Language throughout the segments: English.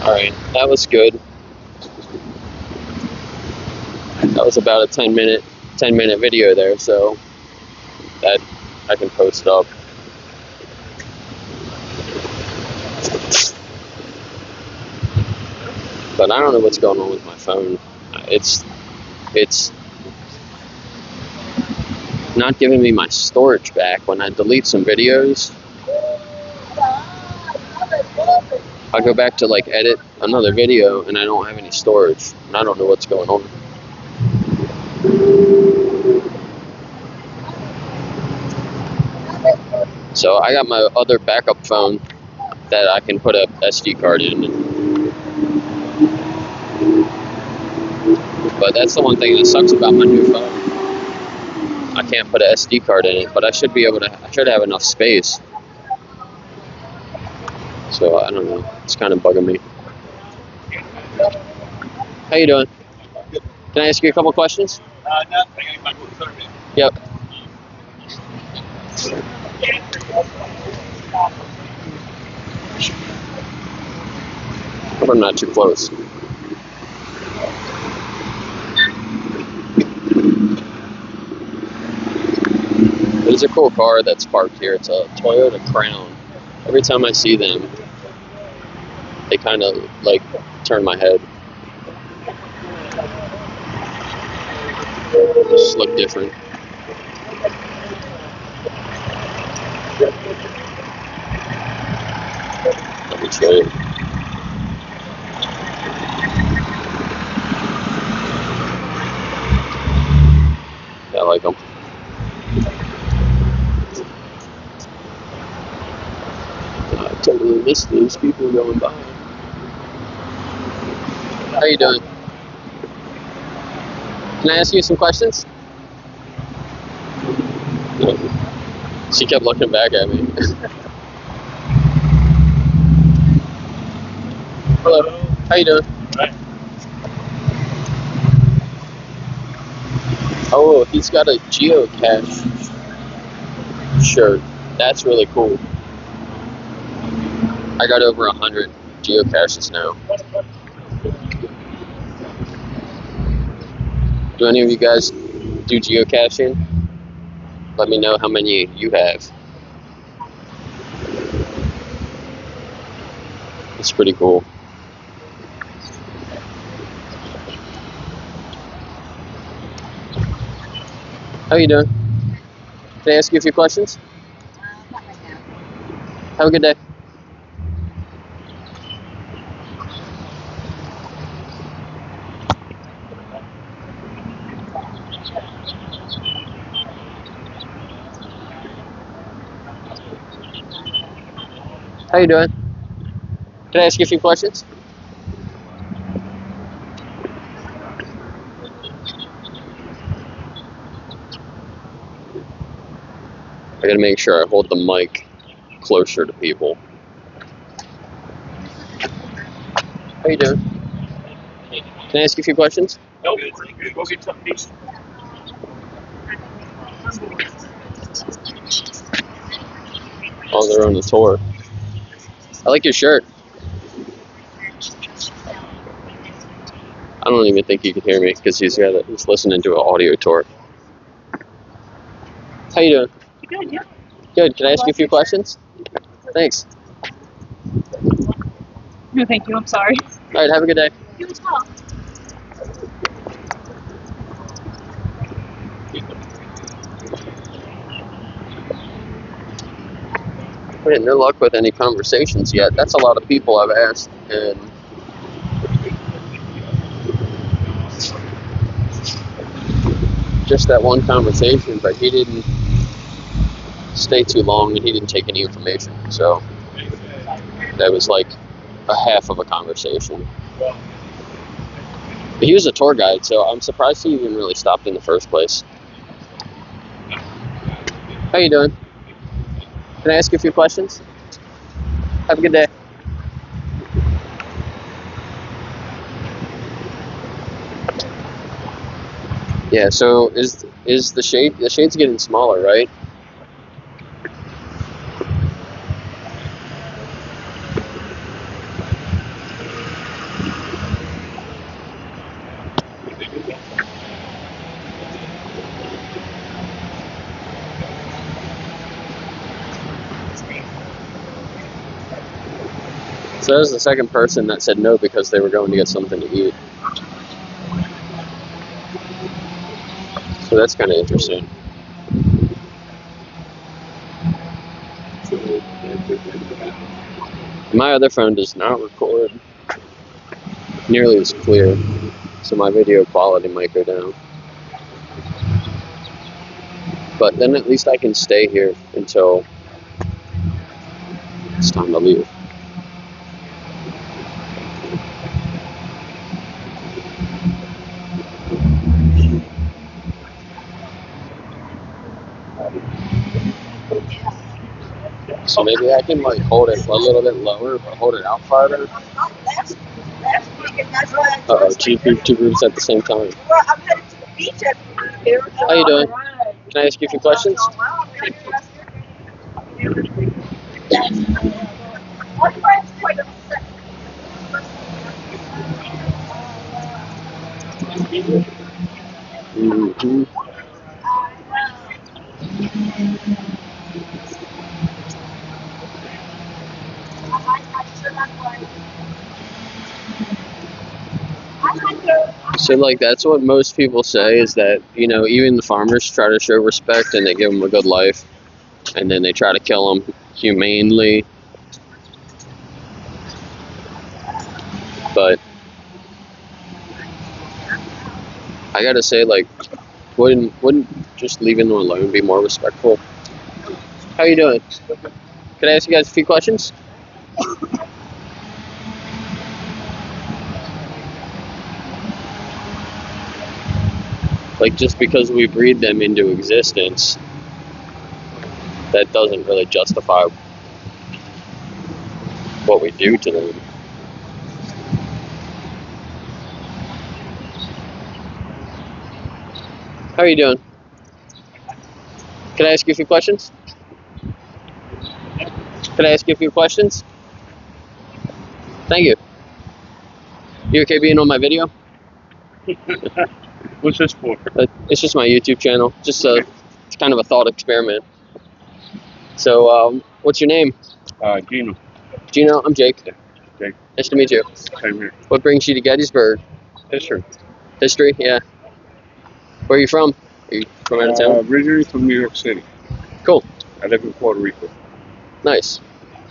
Alright, that was good. That was about a 10 minute video there, so that I can post up. But I don't know what's going on with my phone. It's not giving me my storage back when I delete some videos. I go back to like edit another video and I don't have any storage, and I don't know what's going on. So I got my other backup phone that I can put a SD card in. But that's the one thing that sucks about my new phone. I can't put an SD card in it, but I should be able to. I should have enough space. So I don't know. It's kind of bugging me. How you doing? Can I ask you a couple questions? Yep. Hope I'm not too close. There's a cool car that's parked here. It's a Toyota Crown. Every time I see them, they kind of like turn my head. Just look different. Let me show you. Yeah, I like them. I totally miss those people going by. How you doing? Can I ask you some questions? She kept looking back at me. Hello. How you doing? Right. Oh, he's got a geocache shirt. That's really cool. I got over 100 geocaches now. Do any of you guys do geocaching? Let me know how many you have. It's pretty cool. How you doing? Can I ask you a few questions? Not right now. Have a good day. How you doing? Can I ask you a few questions? I gotta make sure I hold the mic closer to people. How you doing? Can I ask you a few questions? No, go get some peace. Oh, they're on the tour. I like your shirt. I don't even think he can hear me because he's listening to an audio tour. How you doing? Good, yeah. Good. Can I ask you a few questions? Thanks. No, thank you. I'm sorry. All right. Have a good day. You as well. I had no luck with any conversations yet. That's a lot of people I've asked, and just that one conversation, but he didn't stay too long and he didn't take any information. So that was like a half of a conversation. But he was a tour guide, so I'm surprised he even really stopped in the first place. How you doing? Can I ask you a few questions? Have a good day. Yeah, so is the shade's getting smaller, right? So there's the second person that said no because they were going to get something to eat. So that's kind of interesting. My other phone does not record nearly as clear, so my video quality might go down. But then at least I can stay here until it's time to leave. So maybe I can like hold it a little bit lower, but hold it out farther. Two groups at the same time. Well, I'm headed to the beach at How you doing? Can I ask you a few questions? Mm-hmm. So like that's what most people say is that, you know, even the farmers try to show respect and they give them a good life, and then they try to kill them humanely. But I gotta say, like, wouldn't just leaving them alone be more respectful? How you doing? Can I ask you guys a few questions? Like, just because we breed them into existence, that doesn't really justify what we do to them. How are you doing? Can I ask you a few questions? Can I ask you a few questions? Thank you. You okay being on my video? What's this for? It's just my YouTube channel. Just it's kind of a thought experiment. So, what's your name? Geno. Geno, I'm Jake. Jake. Nice to meet you. Same here. What brings you to Gettysburg? History. History, yeah. Where are you from? Are you from out of town? Originally from New York City. Cool. I live in Puerto Rico. Nice.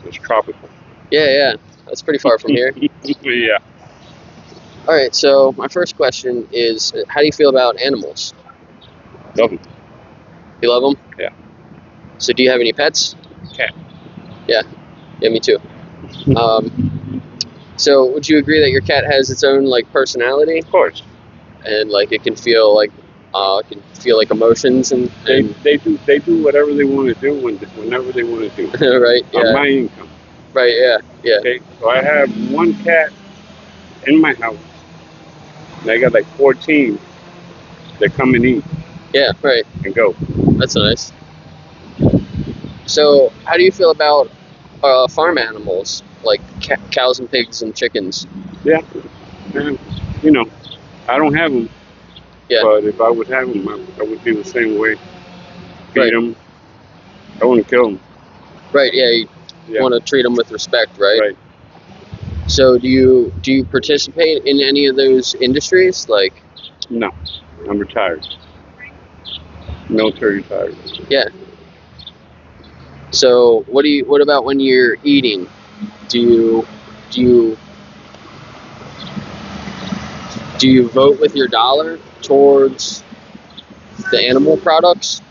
It's tropical. Yeah. That's pretty far from here. Yeah. All right, so my first question is, how do you feel about animals? Love them. You love them? Yeah. So do you have any pets? Cat. Yeah, me too. So would you agree that your cat has its own like personality? Of course. And like it can feel like emotions and They do whatever they want to do whenever they want to do. right, yeah. On my income. Right, yeah. Okay, so I have one cat in my house. And I got like 14 that come and eat. Yeah, right. And go. That's nice. So how do you feel about farm animals like cows and pigs and chickens? Yeah, and you know, I don't have them. Yeah. But if I would have them, I would be the same way. Feed Right. them. I wouldn't kill them. Right. Yeah. You want to treat them with respect, right? Right. So do you participate in any of those industries? Like, No, I'm retired. Military retired. yeah. So what about when you're eating? Do you vote with your dollar towards the animal products?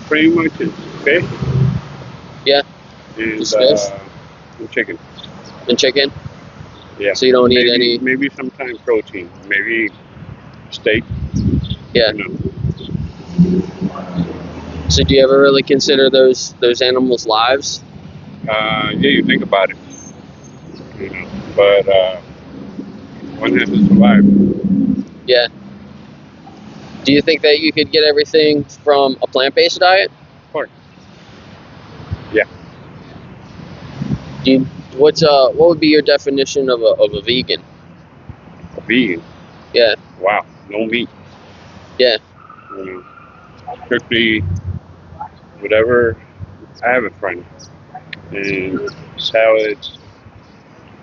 Pretty much it's fish. Yeah. And, Just fish? And chicken. And chicken? Yeah. So you don't eat any? Maybe sometimes protein. Maybe steak. Yeah. You know. So do you ever really consider those animals' lives? Yeah, you think about it. You know, but one has to survive. Yeah. Do you think that you could get everything from a plant-based diet? Of course. Yeah. What would be your definition of a vegan? A vegan. Yeah. Wow. No meat. Yeah. You know, strictly whatever. I have a friend. and salads.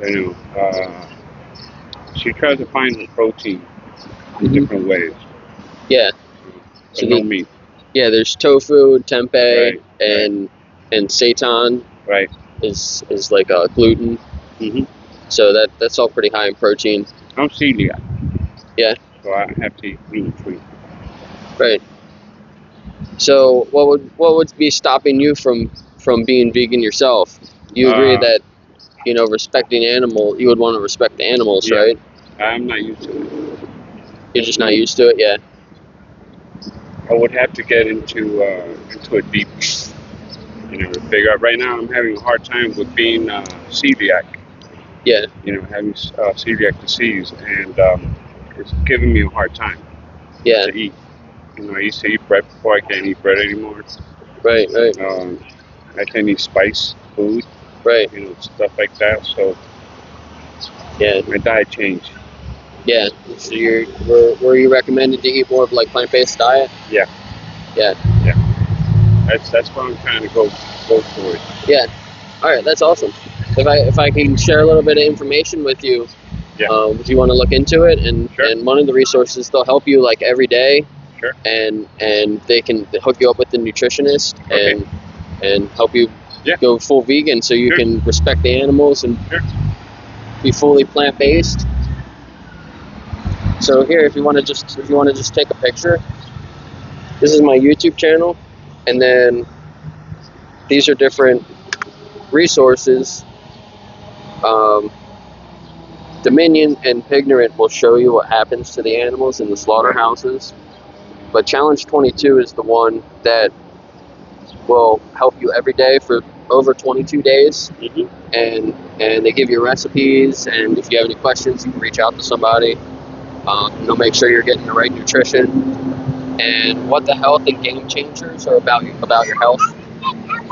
You know, she tries to find her protein in Mhm. different ways, Yeah. but So no the, meat. yeah, there's tofu, tempeh, Right, and seitan right. is like a gluten. Hmm. So that's all pretty high in protein. I'm celiac, Yeah, so I have to eat gluten free. right. So what would be stopping you from being vegan yourself? You agree Uh, that respecting you would want to respect the animals, yeah, right? I'm not used to it. You're just not used to it, yeah. I would have to get into a deep, figure out. Right now, I'm having a hard time with being celiac. Yeah, Having celiac disease, and it's giving me a hard time yeah, to eat. I used to eat bread before. I can't eat bread anymore. right, right, I can't eat spice food, right. stuff like that. So Yeah, my diet changed. yeah. So were you recommended to eat more of like plant-based diet? Yeah, Yeah, that's what I'm trying to go for. yeah. All right, that's awesome. If I can share a little bit of information with you, Yeah, would you want to look into it? sure, And one of the resources, they'll help you like every day, sure. and they can hook you up with the nutritionist Okay. and help you Yeah, go full vegan, so you sure, can respect the animals and sure. be fully plant-based. So here, if you want to just take a picture, this is my YouTube channel, and then these are different resources. Um, Dominion and Pignorant will show you what happens to the animals in the slaughterhouses, but Challenge 22 is the one that will help you every day for over 22 days, Hmm. and they give you recipes, and if you have any questions, you can reach out to somebody. They'll make sure you're getting the right nutrition, and what the health and game changers are about your health,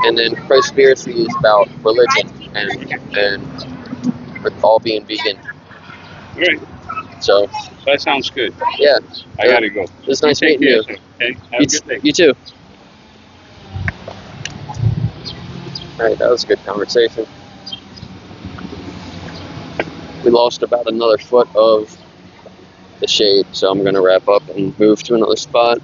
and then Conspiracy is about religion and with all being vegan. All right. So That sounds good. yeah, I gotta go. it's You nice take meeting care, you. sir. Okay. Have a good day. You too. All right, that was a good conversation. We lost about another foot of the shade, so I'm gonna wrap up and move to another spot.